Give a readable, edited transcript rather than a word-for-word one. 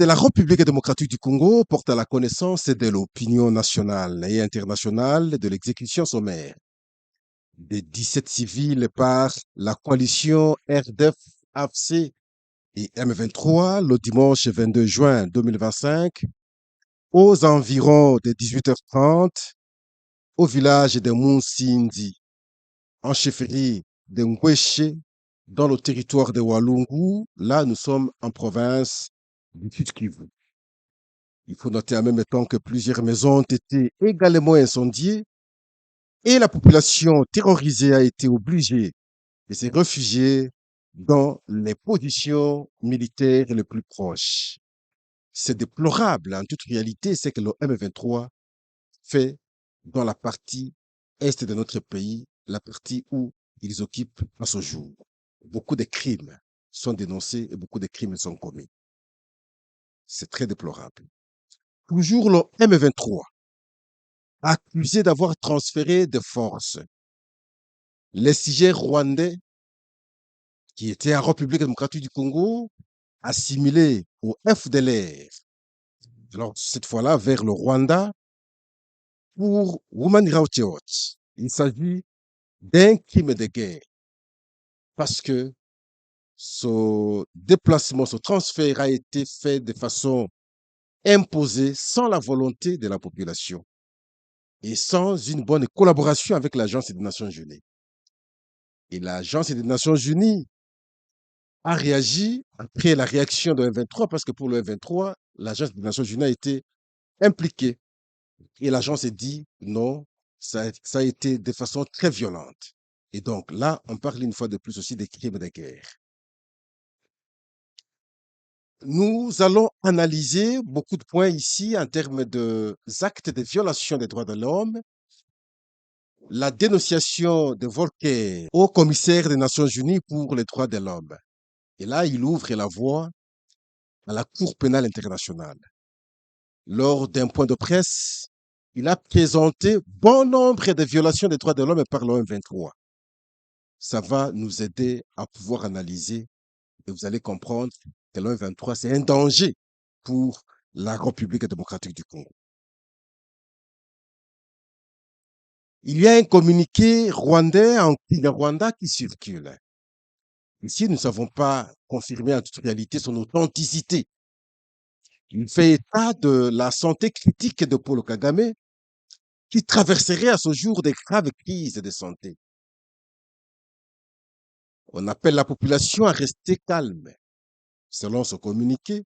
de la République démocratique du Congo porte à la connaissance de l'opinion nationale et internationale de l'exécution sommaire des 17 civils par la coalition RDF-AFC et M23 le dimanche 22 juin 2025 aux environs de 18h30 au village de Mounsindi, en chefferie de Ngweshe, dans le territoire de Walungu. Là, nous sommes en province du Sud-Kivu. Il faut noter en même temps que plusieurs maisons ont été également incendiées et la population terrorisée a été obligée de se réfugier dans les positions militaires les plus proches. C'est déplorable. En toute réalité, c'est que le M23 fait dans la partie est de notre pays, la partie où ils occupent à ce jour. Beaucoup de crimes sont dénoncés et beaucoup de crimes sont commis. C'est très déplorable. Toujours le M23, accusé d'avoir transféré des forces. Les sujets rwandais, qui étaient en République démocratique du Congo, assimilés au FDLR, alors cette fois-là vers le Rwanda, pour Women Rights Watch. Il s'agit d'un crime de guerre, parce que ce déplacement, ce transfert a été fait de façon imposée, sans la volonté de la population et sans une bonne collaboration avec l'Agence des Nations Unies. Et l'Agence des Nations Unies a réagi après la réaction de M23, parce que pour le M23, l'Agence des Nations Unies a été impliquée. Et l'agence a dit non, ça a été de façon très violente. Et donc là, on parle une fois de plus aussi des crimes de guerre. Nous allons analyser beaucoup de points ici en termes d'actes de violation des droits de l'homme, la dénonciation de Volcker au commissaire des Nations Unies pour les droits de l'homme. Et là, il ouvre la voie à la Cour pénale internationale. Lors d'un point de presse, il a présenté bon nombre de violations des droits de l'homme par le M23. Ça va nous aider à pouvoir analyser et vous allez comprendre que le M23, c'est un danger pour la République démocratique du Congo. Il y a un communiqué rwandais en Rwanda qui circule. Ici, nous ne savons pas confirmer en toute réalité son authenticité. Il fait état de la santé critique de Paul Kagame, qui traverserait à ce jour des graves crises de santé. On appelle la population à rester calme. Selon ce communiqué,